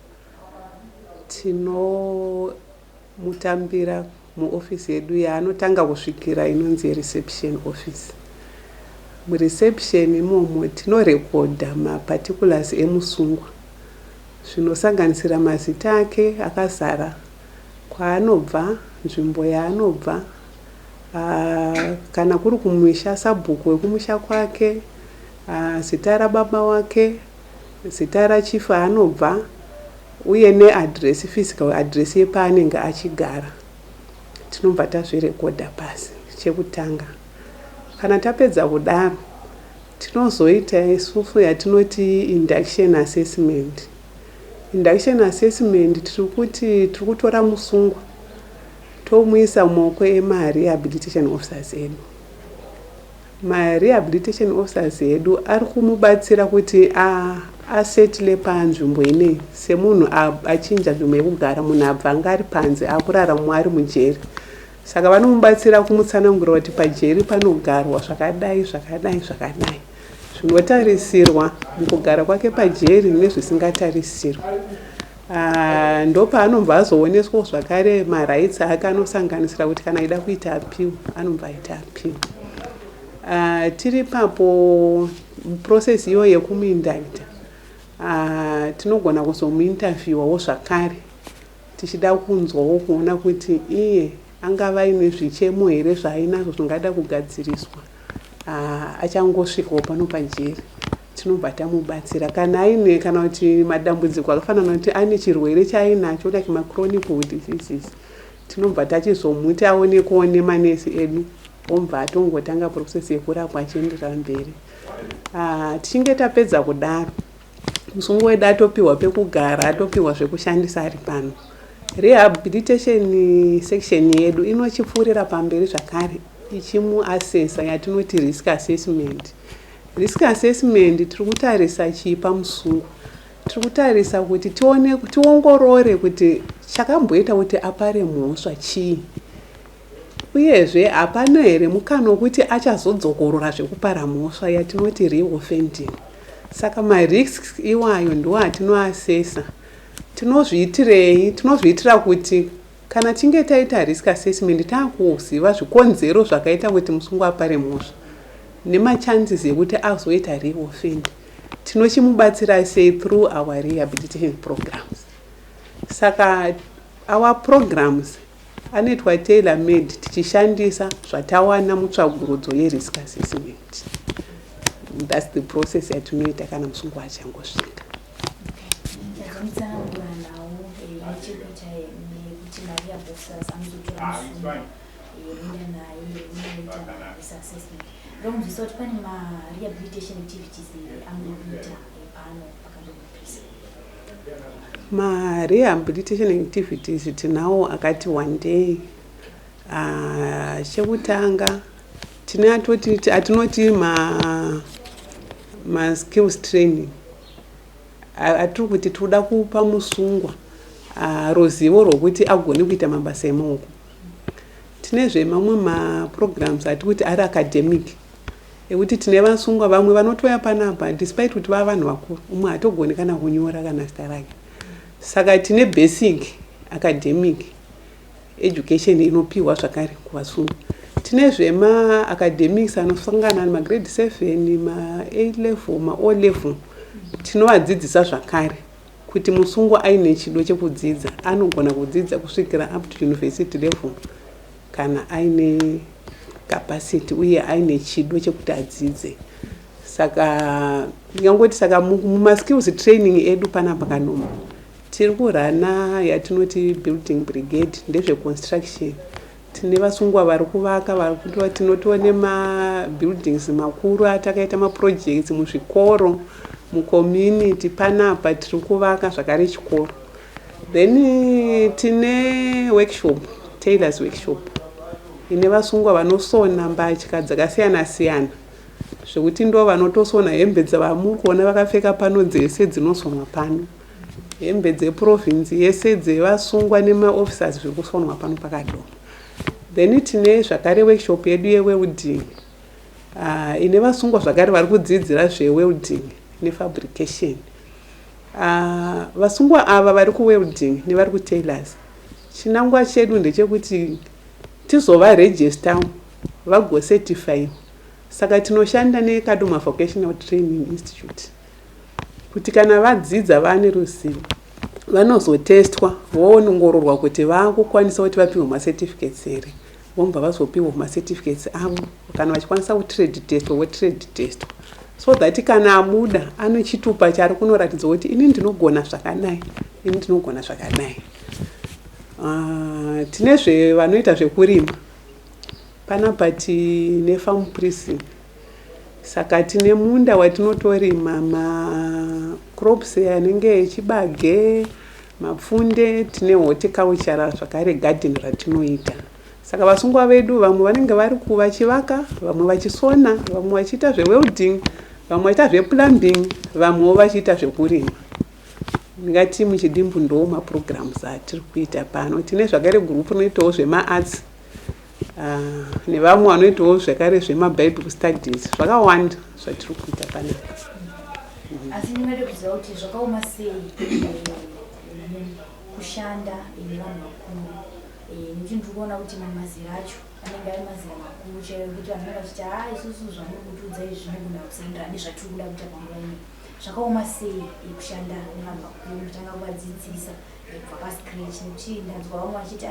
tinomutambira muofisi yedu yaanotanga kusvikira inonzi reception office. Mureception imomo tinorekodha maparticulars emusungwa, zvinosanganisira mazita ake akazara, kwaanobva, nzvimbo yaanobva, kana kuri kumusha sabhuku wekumusha kwake, zita rababa wake, zita rachifu aanobva, uye neaddress, physical address yepaanenge achigara. Tinobva tazvirekodha pasi chekutanga. Kana tapedza kudaro, tinozoita isusu yatinoti induction assessment. Induction assessment tiri kutora musungwa tomuisa mumaoko ema-rehabilitation officers edu. Ma-rehabilitation officers edu ari kumubatsira kuti asettle panzvimbo ineyi semunhu achinja nzvimbo yekugara, munhu abva anga ari panze akurarama ari mujeri. Saka vanomubatsira kumutsanangura kuti pajeri panogarwa zvakadai zvakadai zvakadai, zvinotarisirwa mukugara kwake pajeri nezvisingatarisirwa. Ndopaanobva azooneswa zvakare marights ake anosanganisira kuti kana aida kuita appeal anobva aita appeal. Tiri papo process iyo yekumuindicta, tinogona kuzomuinterviewawo zvakare tichida kunzwawo kuona kuti iye angava ine zvichemo here zvaainazvo zvingada kugadziriswa. Achangosvikawo pano pajeri tinobva tamubatsira. Kana aine kana kuti madambudziko akafanana kuti ane chirwere chaainacho like machronic diseases, tinobva tachizomuti aonekwawo nemanesi edu, obva atongotanga process yekurapwa achienderera mberi. Tichinge tapedza kudaro, musungwa wedu atopiwa pekugara, atopiwa zvekushandisa ari pano. Rehabilitation section yedu inochipfuurira pamberi zvakare ichimuassessa yatinoti risk assessment. Risk assessment tiri kutarisa chipa musungwa, tiri kutarisa kuti tiongorore kuti chakamboita kuti apare mhosva chii, uyezve hapana here mukana wekuti achazodzokorora zvekupara mhosva yatinoti reoffending. Saka marisks iwayo ndiwo atinoassessa. Tinozviitirei? Tinozviitira kuti kana tinge taita risk assessment taakuziva zvikonzero zvakaita kuti musungwa apare mhosva nemachances ekuti azoita reoffend. Tinochimubatsira sei through our rehabilitation programs. Saka our programs anoitwa tailor made tichishandisa zvatawana mutsvagurudzo yerisk assessment. That's the process yatinoita kana musungu achangosvika. Ma-rehabilitation activities tinawo akati one day. Chekutanga atinoti ma-skills training. Atiri kuti toda kupa musungwa ruzivo rwokuti agone kuita mabasa emaoko. Tinezve mamwe ma-programs atikuti ari academic ekuti tine vasungwa vamwe vanotoya panapa despite kuti vava vanhu vakuru, umwe hatogoni kana kunyora kana zita rake. Saka tine basic academic education inopiwa zvakare kuvasungwa. Tinezve ma-academics anosangana ma-grade 7, ma-A level, ma-O level. Tinovadzidzisa zvakare kuti musungwa aine chido chekudzidza anogona kudzidza kusvikira up to university level kana aine capacity uye aine chido chekuti adzidze. Saka ndingangoti saka muma-skills training edu panapa kanoma tiri kurana yatinoti building brigade ndezve construction. Tine vasungwa vari kuvaka, tinotione ma-buildings makuru atakaita ma-projects muzvikoro, mu-community panapa tiri kuvaka zvakare chikoro. Then tine workshop, tailors workshop, ine vasungwa vanosona mbatya dzakasiyana siyana zvekuti ndo vanotosona hembe dzavamuri kuona vakapfeka pano dzese dzinosonwa pano, hembe dzeprovince yese dzevasungwa nema-officers zviri kusonwa pano pakadoma. Then tine zvakare workshop yedu ye-welding ine vasungwa zvakare vari kudzidzira zve-welding ne-fabrication. Vasungwa ava vari ku-welding nevari ku-tailors, chinangwa chedu ndechekuti tizova register vagocertify. Saka tinoshanda neKadoma Vocational Training Institute kuti kana vadzidza vane ruzivo vanozotestwa voongororwa kuti vakukwanisa kuti vapiwe ma-certificates here, vobva vazopiwa ma-certificates avo kana vachikwanisa kutrade test we-trade test, so that kana abuda ane chitupa chari kunoratidza kuti ini ndinogona zvakanai, ini ndinogona zvakanai. Tinezve vanoita zvekurima panapa tine farm pricing. Saka tine munda watinotorima ma-crops anenge echibage, mapfunde, tine horticulture zvakare garden ratinoita. Saka vasungwa vedu vamwe vanenge vari kuvachivaka, vamwe vachisona, vamwe vachiita zve-welding, vamwe vachiita zve-plumbing, vamwe vachiita zvekurima. Ngati muchidimbu ndo ma-programs atiri kuita pano. Tine zvakare group rinoitawo zvema-arts nevamwe vanoitawo zvakare zvema-Bible studies. Zvakawanda zvatiri kuita panapa. Asi ndinode kuziva kuti zvakaoma sei kushanda nevanhu vakuru. Nekuti ndiri kuona kuti mazera acho anenge ari mazera makuru chaiwo kuti vanhu vanenge vachiti isusu zvamuri kutiudza izvi zvinogona kusiyana nezvatiri kuda kuita panguva ino. Zvakaoma sei kushanda nevanhu vakuru kutanga kuvadzidzisa kubva pascratch, nekuti ndanzwa vamwe vachiti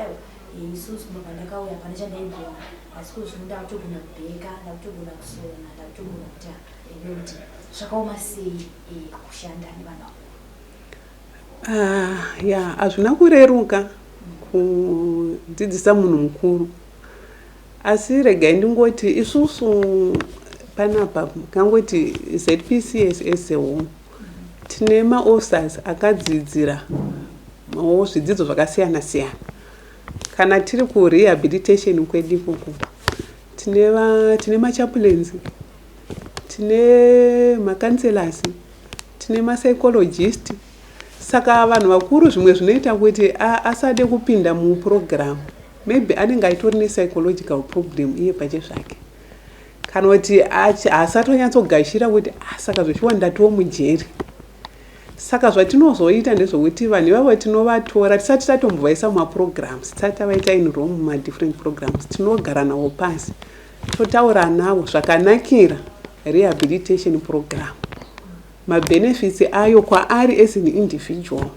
isusu ndobva ndakauya pana chandaigona asi zvino ndakutogona kubheka, ndakutogona kusona, ndakutogona kuita welding. Zvakaoma sei kushanda nevanhu vakuru? Hazvina kureruka kudzidzisa munhu mukuru, asi regai ndingoti isusu panapa kangoti ZPCS as a whole tine ma-officers akadzidzira zvidzidzo zvakasiyana siyana. Kana tiri ku-rehabilitation kwedu ikoko tine ma-chaplains, tine ma-counselors, tine ma-psychologist. Saka vanhu vakuru zvimwe zvinoita kuti asade kupinda muprogram, maybe anenge aitori ne-psychological problem iye pache zvake, kana kuti asatonyatsogaishira kuti saka zvechiwa ndatiwo mujeri. Saka zvatinozoita ndezvokuti vanhu ivavo tinovatora tisati tatombovaisa mumaprograms, tisati tavaita enroll muma-different programs, tinogara navo pasi totaura navo zvakanakira rehabilitation program, ma-benefits ayo kwaari as an individual,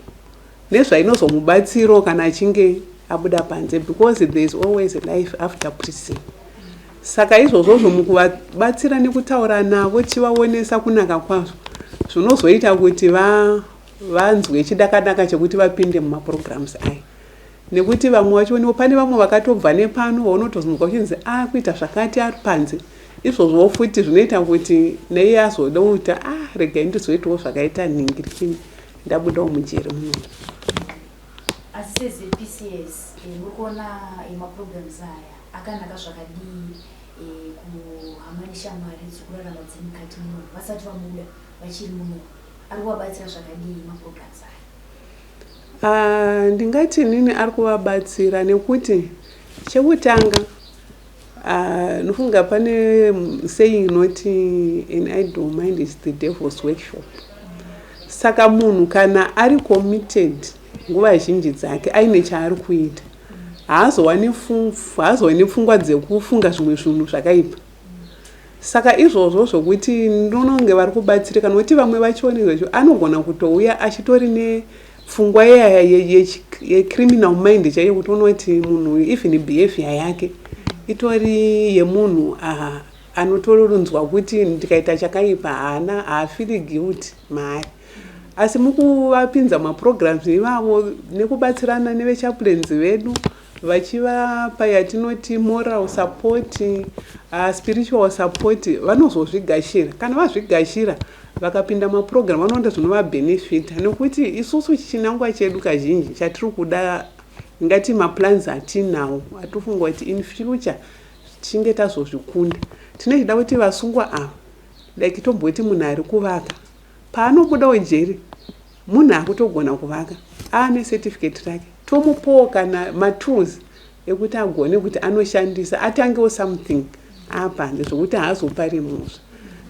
nezvainozomubatsiro kana achinge abuda panze, because there is always a life after prison. Saka izvozvo mukuvabatsira nekutaura navo chivaonesa kunaka kwazvo zvinozoita kuti vanzwe chidakadaka chekuti vapinde mumaprograms aya, nekuti vamwe vacho pane vamwe vakatobva nepano vaunotozunzwa uchinzi akuita zvakati ari panze. Izvozvo futi zvinoita kuti neiye azoda kuti regai ndizoitawo zvakaita nhingi ndabudawo mujeri muno. Asi sezve-PCS murikuona maprograms aya akanaka zvakadii kuhamanisha mari dzekurarama dzemukati muno vasati vamuda vachiri muno, ari kuvabatsira zvakadii maprograms aya? Ndingati nini ari kuvabatsira nekuti chekutanga nofunga pane saying inoti an idle mind is the devil's workshop. Saka munhu kana ari committed nguva zhinji dzake aine chaari kuita haazowani pfungwa dzekufunga zvimwe zvinhu zvakaipa. Saka izvozvo zvokuti ndinonge vari kubatsirika nokuti vamwe vachionezvo anogona kutouya achitori nepfungwa yecriminal mind chaiyo, kuti unoti munhu even behavior yake itori yemunhu anotorunzwa kuti ndikaita chakaipa haafili guilty maari. Asi mukuvapinza maprograms ivavo nekubatsirana nevechaplains vedu vachivapa yatinoti moral support, spiritual support, vanozozvigashira. Kana vazvigashira vakapinda maprogram vanoona zvinovabhenefita, nekuti isusu chinangwa chedu kazhinji chatiri kuda ngati maplans atinawo atofunga kuti in future tichinge tazozvikunda tinochida kuti vasungwa ava like tomboti munhu ari kuvaka paanobuda ujeri munhu akutogona kuvaka aane certificate rake tomupowo kana matools ekuti agone kuti anoshandisa atangewo something apanze zvokuti haazopari muzva.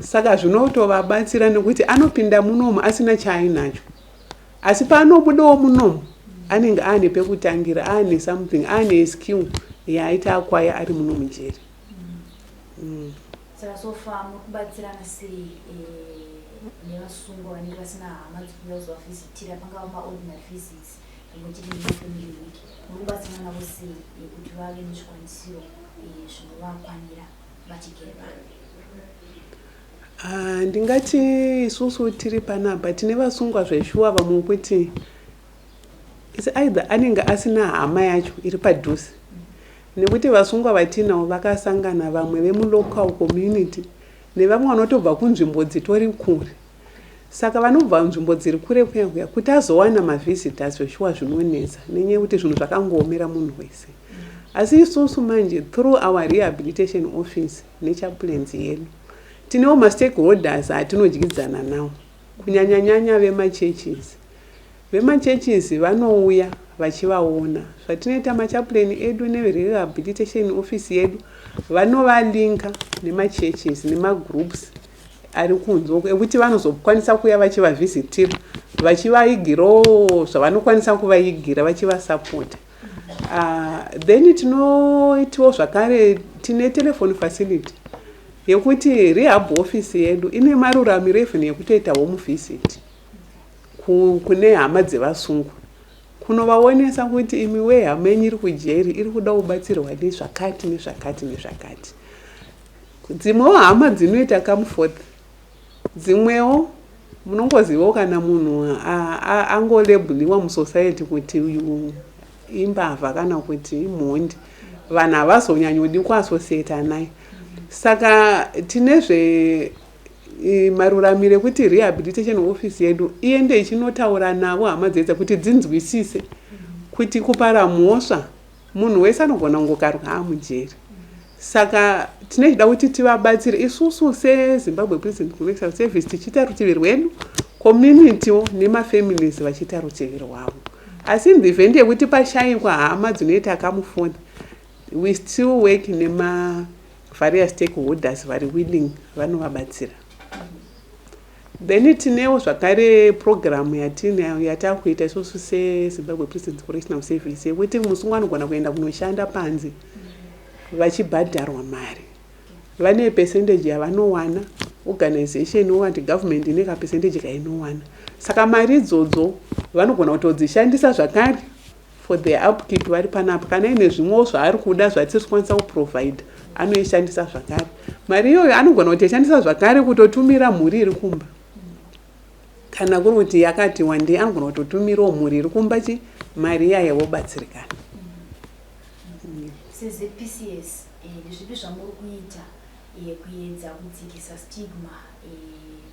Saka zvinotovabatsira nekuti anopinda munomu asina chaainacho, asi paanobudawo munomu anenge aane pekutangira, aane something, aane skill yaaita akwaya ari muno mujeri. Saka sofa mukubatsirana sei nevasungwa vanenge vasina hama dzekuuya kuzovavhizitira, pangava maordinary visits pamwe chete nemafamily week, mukubatsirana navo sei kuti vave nezvikwanisiro zvinovakwanira vachigere pano? Ndingati isusu tiri panapa tine vasungwa zveshuwa vamwe kuti either anenge asina hama yacho iri padhuze, nekuti vasungwa vatinavo vakasangana vamwe vemulocal community nevamwe vanotobva kunzvimbo dzitori kure. Saka vanobva nzvimbo dziri kure kuya kuti azowana mavisitors zveshuwa zvinonetsa nenyaya yekuti zvinhu zvakangoomera munhu wese. Asi isusu manje through our rehabilitation office nechaplains yedu tinewo mastakeholders atinodyidzana nawo, kunyanya vemachurches. Vemachurches vanouya vachivaona zvatinoita machaplain edu neverehabilitation office yedu vanovalinka nemachurches nemagroups ari kunze ekuti vanozokwanisa kuya vachivavhizitira vachivaigirawo zvavanokwanisa kuvaigira vachivasapota. Then tinoitiwo zvakare tine telephone facility yekuti rehab office yedu ine maruramiro even yekutoita home visit kune hama dzevasungwa kunovaonesa kuti imi wehama yenyu iri kujeri iri kuda kubatsirwa nezvakati nezvakati nezvakati. Dzimwewo hama dzinoita comfort, dzimwewo munongozivawo kana munhu angolebhuliwa musociety kuti uyu imbavha kana kuti imhondi, vanhu havazonyanyodi kuasosieta naye. Saka tinezve maruramiro ekuti rehabilitation office yedu iende ichinotaura navo hama dzedu kuti dzinzwisise kuti kupara mhosva munhu wese anogona kungokarwa mujeri. Saka tinochida kuti tivabatsire isusu seZimbabwe Prison Correctional Service tichiita rutivi rwedu, community nemafamilies vachiita rutivi rwavo. Asi in the event yekuti pashayikwa hama dzinoita kamufoni, we still work nema various stakeholders vari willing vanovabatsira. Then tinewo zvakare program yatakuita isusu seZimbabwe Prison Correctional Service yekuti musungwa anogona kuenda kunoshanda panze vachibhadharwa mari. Vane percentage yavanowana organization wati government ine ka percentage kainowana. Saka mari idzodzo vanogona kutodzishandisa zvakare for their upkeep vari panapa. Kana ine zvimwewo zvaari kuda zvatiri kukwanisa kuprovide anoishandisa zvakare. Mari iyoyo anogona kutoishandisa zvakare kutotumira mhuri iri kumba. Kana kuri kuti yakati one day anogona kutotumirawo mhuri iri kumba mari iya yobatsirikana. SezPCS ndezvipi zvamuri kuita kuedza kudzikisa stigma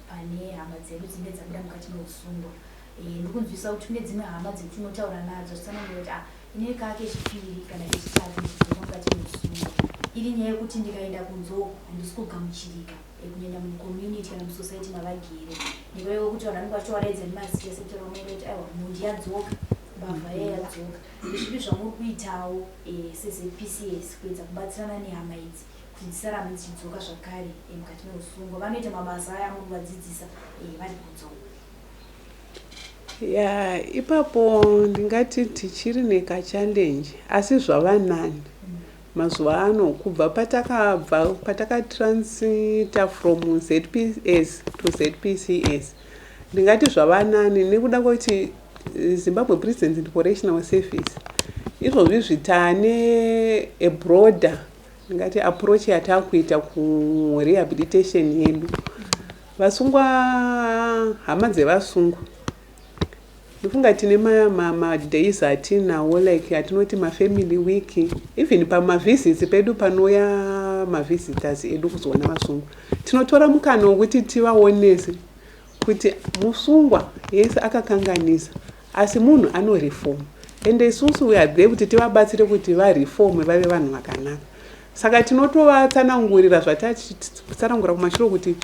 pane hama dzedu dzinenge dzabuda mukati meusungwa. Ndikunzwisa kuti kune dzimwe hama dzetinotaura nadzo dzisanangura kuti ine kake chipiri kana chechitatu ndichidzoka mukati meusungwa. Iri nyaya yekuti ndikaenda kunzo handisi kugamuchirika kunyanya mucommunity kana musociety mavagere. Ndikauya yekuti vanhu vanenge vachiwaraidza nemazita sekutaura umwe kuti aiwa mundi yadzoka mbavha yadzoka. Ndezvipi zvamuri kuitawo sezPCS kuedza kubatsirana nehama idzi kuti dzisaramba dzichidzoka zvakare mukati meusungwa. Vanoita mabasa aya muri kuvadzidzisa vari kunzo. Ipapo ndingati tichiri neka-challenge asi zvava nani. Mazuva ano kubva patakatransit from ZPS to ZPCS ndingati zvava nani nekuda kwekuti Zimbabwe Prisons and Correctional Service izvozvi zvitane a broader ndingati approach yatakuita kurehabilitation yedu. Vasungwa hama dzevasungwa ndifunga tine madays atinawo like atinoti mafamily week, even pamavisits pedu panoya mavisitors edu kuzoona vasungwa tinotora mukana wekuti tivaonese kuti musungwa yese akakanganisa asi munhu anoreform ende isusu we are there kuti tivabatsire kuti vareform vave vanhu vakanaka. Saka tinotovatsanangurira zvatitsanangura kumashure kuti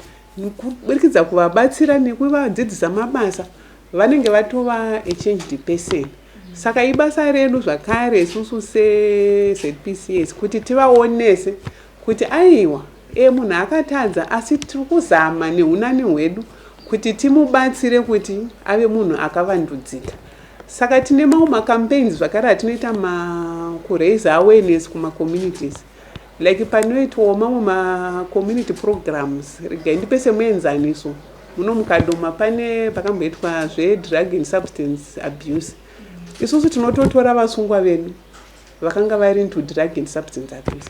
kuburikidza kuvabatsira nekuvadzidzisa mabasa vanenge vatova a changed person. Saka ibasa redu zvakare isusu seZPCS kuti tivaonese kuti aiwa munhu akatadza asi tiri kuzama neunani hwedu kuti timubatsire kuti ave munhu akavandudzika. Saka tine mamwe macampaigns zvakare atinoita kuraise awareness kuma-communities like panoitwawo mamwe ma-community programs. Regai ndipese muenzaniso muno mukadoma pane pakamboitwa drug and substance abuse. Isusu tinototora vasungwa vedu vakanga vari into drug and substance abuse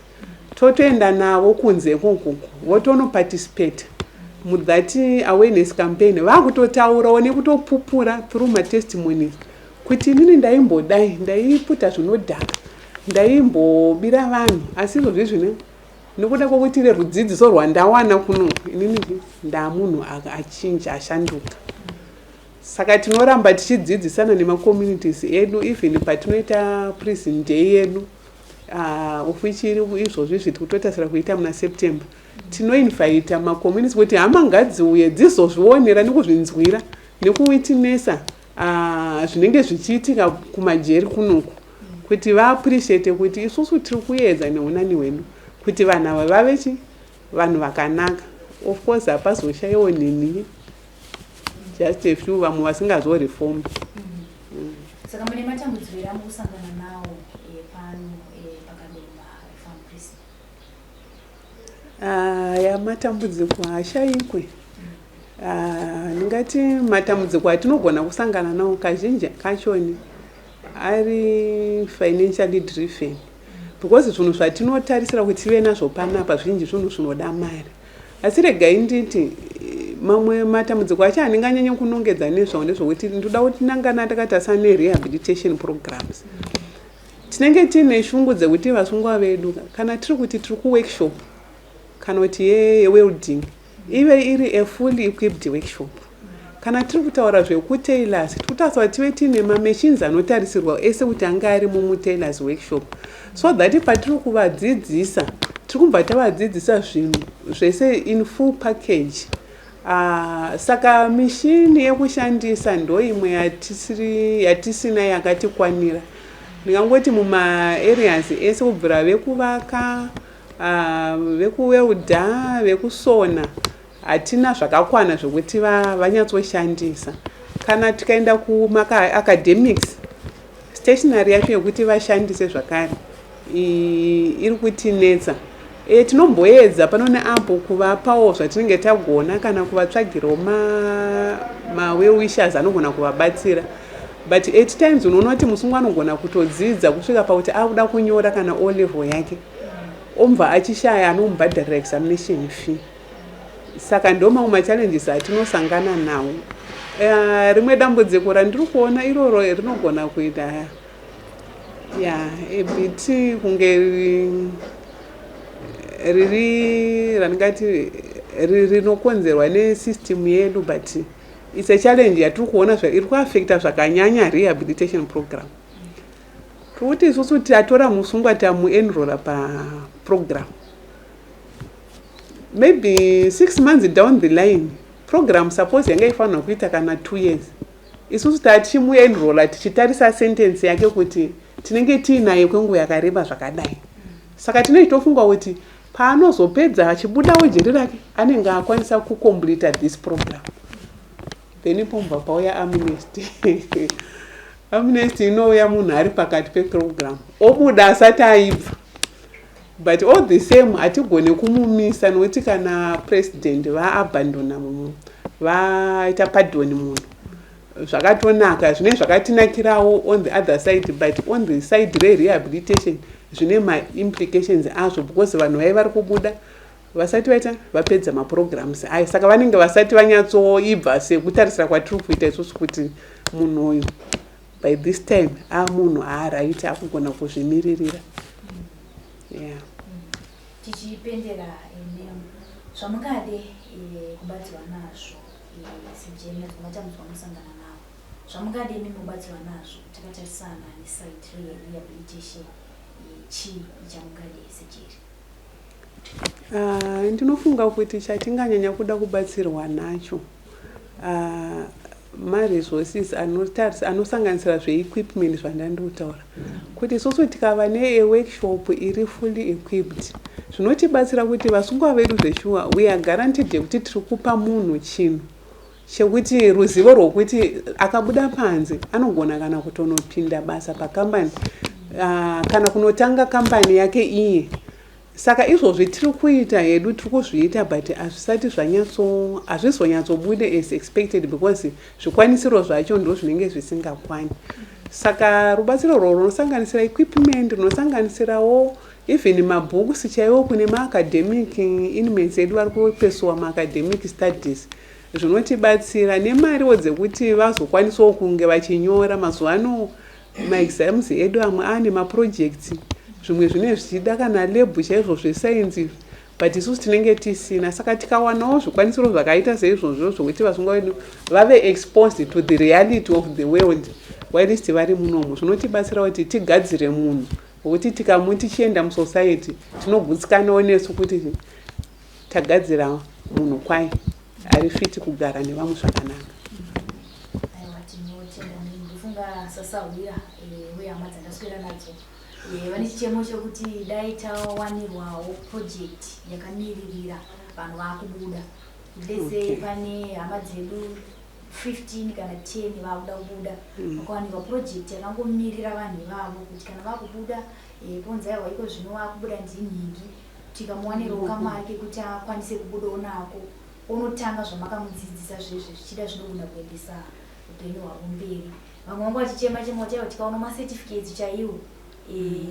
totoenda navo kunze kuku votonoparticipate muthat awareness campaign. Vakutotaurawo nekutopupura through matestimonies kuti inini ndaimbodai ndaiputa zvinodhaka ndaimbobira vanhu asi izvozvi zvine nekuda kwokuti rudzidziso rwandawana kuno inini ndamunhu achinja ashanduka. Saka tinoramba tichidzidzisana nema-communities edu even patinoita prison day yedu ufichiri izvozvi zviti kutotasira kuita muna September tinoinvita ma-communities kuti hama ngadziuye dzizozvionera nekuzvinzwira nekuwitinesa zvinenge zvichiitika kumajeri kunoku kuti vaappreciate kuti isusu tiri kuedza neunani hwedu kuti vanhu ava vave vanhu vakanaka. Of course hapazoshayiwo nini just a few vamwe vasingazoreform. Saka mune matambudziko ere amusangana nawo pano pakadoma Reform Prison? Matambudziko ashayikwe. Ndingati matambudziko atinogona kusangana nawo kazhinji kachoni ari financially driven because zvinhu zvatinotarisira kuti tive nazvo panapa zvinji zvinhu zvinoda mari. Asi regai nditi mamwe matambudziko acho handinganyanya kunongedza nezvawo ndezvokuti ndoda kuti nangana takatarisa nerehabilitation programs tinenge tiine shungu dzekuti vasungwa vedu kana tiri kuti tiri kuworkshop kana kuti yewelding ive iri a fully equipped workshop. Kana tiri kutaura zvekutailors tinotariswa tive tiine mamachines anotarisirwa ese kuti anga ari mumutailors workshop so that patiri kuvadzidzisa tiri kubva tavadzidzisa zvinhu zvese in full package. Saka mishini yekushandisa ndo imwe yatisina yakatikwanira. Ndingangoti muma-areas ese kubvira vekuvaka, vekuwelda, vekusona hatina zvakakwana zvokuti vanyatsoshandisa. Kana tikaenda kuma-academics stationary yacho yokuti vashandise zvakare iri kutinetsa. tinomboedza pano neapo kuvapawo zvatinenge tagona kana kuvatsvagirawo well wishers anogona kuvabatsira. But 8 times unoona kuti musungwa anogona kutodzidza kusvika pauti akuda kunyora kana O level yake obva achishaya anomubhadharira examination fee. Saka ndo mamwe machallenges atinosangana nawo. Rimwe dambudziko randiri kuona iroro rinogona kuita ebiti kunge riri rangati rinokonzerwa nesystem yedu, but it's a challenge yatiri kuona iri kuaffecta zvakanyanya rehabilitation program. Kuti isusu tatora musungwa tamuenrolla paprogram, maybe 6 months down the line program suppose yange ifanira kuita kana 2 years, isusu tatimuenrolla tichitarisa sentence yake kuti tinenge tiinaye kwenguva yakareba zvakadai. Saka tinoitofunga kuti paanozopedza achibuda ujiri rake anenge akwanisa kucomplete this program. Then pomba pauya amnesty. Amnesty inouya munhu ari pakati peprogram obuda asati aibva, but all the same hatigone kumumisa nokuti kana president vaabandona munhu vaita pardon munhu zvakatonaka, zvine zvakatinakirawo on the other side, but on the side rehabilitation zvine maimplications azvo, because vanhu vai vari kubuda vasati vaita vapedza maprograms ayo, saka vanenge vasati vanyatsoibva sekutarisira kwatiri kuita isusu kuti munhu uyu by this time munhu aaraiti akugona kuzvimiririra. Tichipendera zvamungade kubatsirwa nazvo sejena zvamatambudzwa musangana nawo, zvamungade mubatsirwa nazvo takatarisana nesite rehabilitation chii chamungade sejeri? Ndinofunga kuti chatinganyanya kuda kubatsirwa nacho maresources anosanganisira zveequipment zvandandotaura kuti isusu tikava neworkshop iri fully equipped zvinotibatsira kuti vasungwa vedu zveshuwa we are guaranteed kuti tiri kupa munhu chinhu chekuti ruzivo rwokuti akabuda panze anogona kana kutonopinda basa pakambani kana kunotanga kambani yake iye. Saka izvozvi tiri kuita hedu tiri kuzviita, but hazvizonyatsobude as expected because zvikwanisiro zvacho ndo zvinenge zvisingakwani. Saka rubatsiro rwo runosanganisira equipment, runosanganisirawo even mabhuku sichaiwo kune maacademic inmates edu vari kupesuwa maacademic studies zvinotibatsira nemariwo dzekuti vazokwanisawo kunge vachinyora. Mazuva ano maexams edu amwe ane maprojects, zvimwe zvine zvichida kana lab chaizvo zvesainzi, but isusu tinenge tisina. Saka tikawanawo zvikwanisiro zvakaita seizvozvo zvokuti vasungwa vedu vave exposed to the reality of the world whilst vari munomu, zvinotibatsira kuti tigadzire munhu wokuti tikamuti tichienda musociety tinogutsikanawo nesu kuti tagadzira munhu kwai ari fiti kugara nevamwe zvakanaka. Ndifunga sasawira wehama dzandaswera nadzo vane chichemo chokuti dai tawanirwawo project yakamiririra vanhu vakubuda, lese pane hama dzedu 15 kana 10 vakuda kubuda, vakawanirwa project yakangomirira vanhu vavo kuti kana vakubuda ponzaiwa iko zvino vakubuda ndinyingi, tikamuwanirawo kamari kuti akwanise kubudawo nako onotanga zvamakamudzidzisa zvezvo zvichida zvinogona kuendesa upenyu hwavo mberi. Vamwe vangu vachichema chemo chaiwo tikaona macertificates chaiwo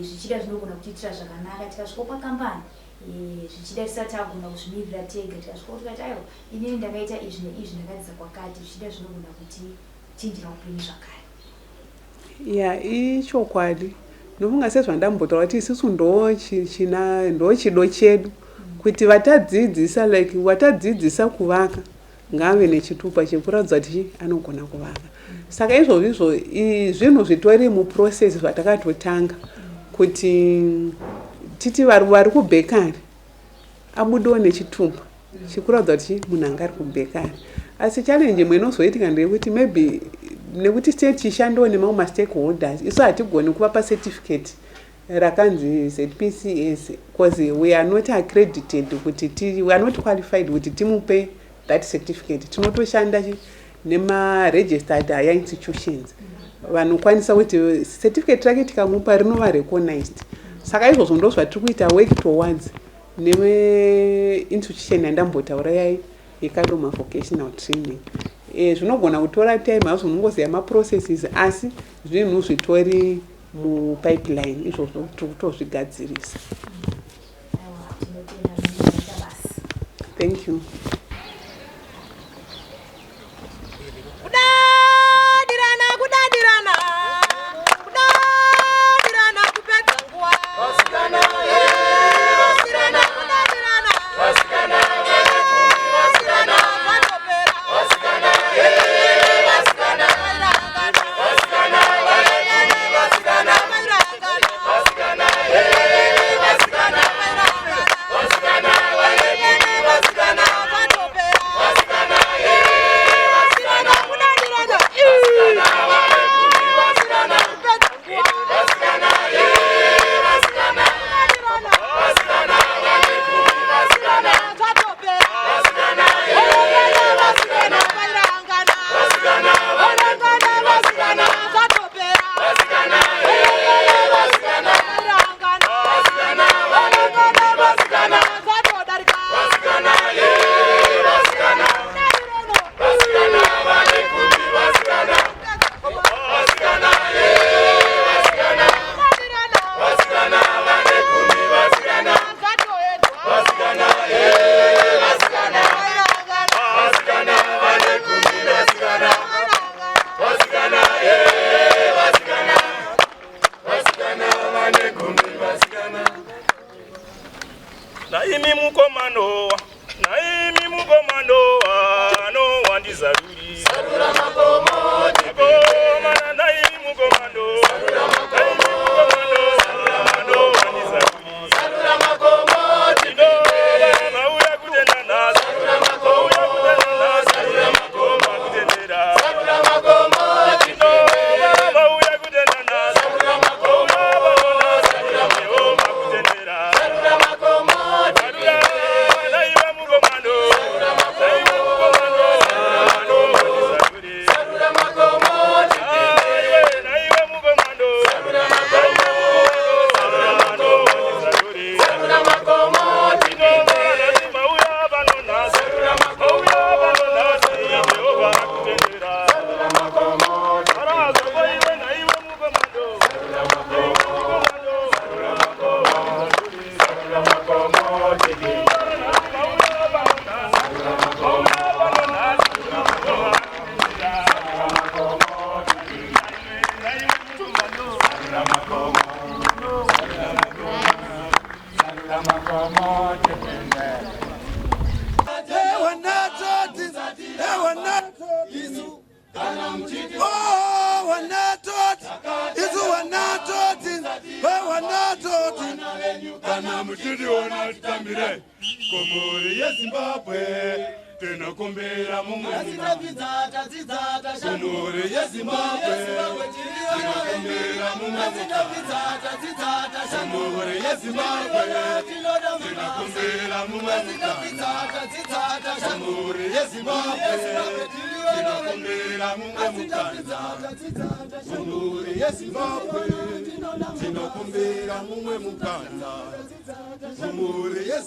zvichida zvinogona kutiitira zvakanaka, tikasvika pakambani zvichida tisati agona kuzvimirira tega, tikasvika tikati aiwa inini ndakaita izvi neizvi ndakadzidza kwakati, zvichida zvinogona kuti tindira upenyu zvakare. Ichokwadi ndofunga sezvandambotaura kuti isusu ndo chido chedu kuti vatadzidzisa like watadzidzisa kuvaka ngave nechitupa chekuratidza kuti anogona kuvaka. Saka izvozvo zvinhu zvitori muprocess zvatakatotanga kuti titi vari kubhekari abudewo nechitupa chekuratidza kuti munhu anga ari kubhekari. Asi challenge imwe inozoitika ndeyekuti maybe nekuti tichishandawo nemamwe mastakeholders isu hatigoni kuvapa certificate rakanzi ZPCS because we are not accredited kuti we are not qualified kuti timupe that certificate. Tinotoshanda nema-registered higher institutions vanokwanisa kuti certificate rake tikamupa rinova recognized. Saka izvozvo ndo zvatiri kuita work towards neme-institution yandambotaura yai yekaloma vocational training. Zvinogona kutora time hazo unongoziva maprocesses asi zvinhu zvitori mupipeline izvozvo tiri kutozvigadzirisa. Thank you.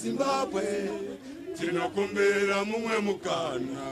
Zimbabwe, tinokumbira mumwe mukana.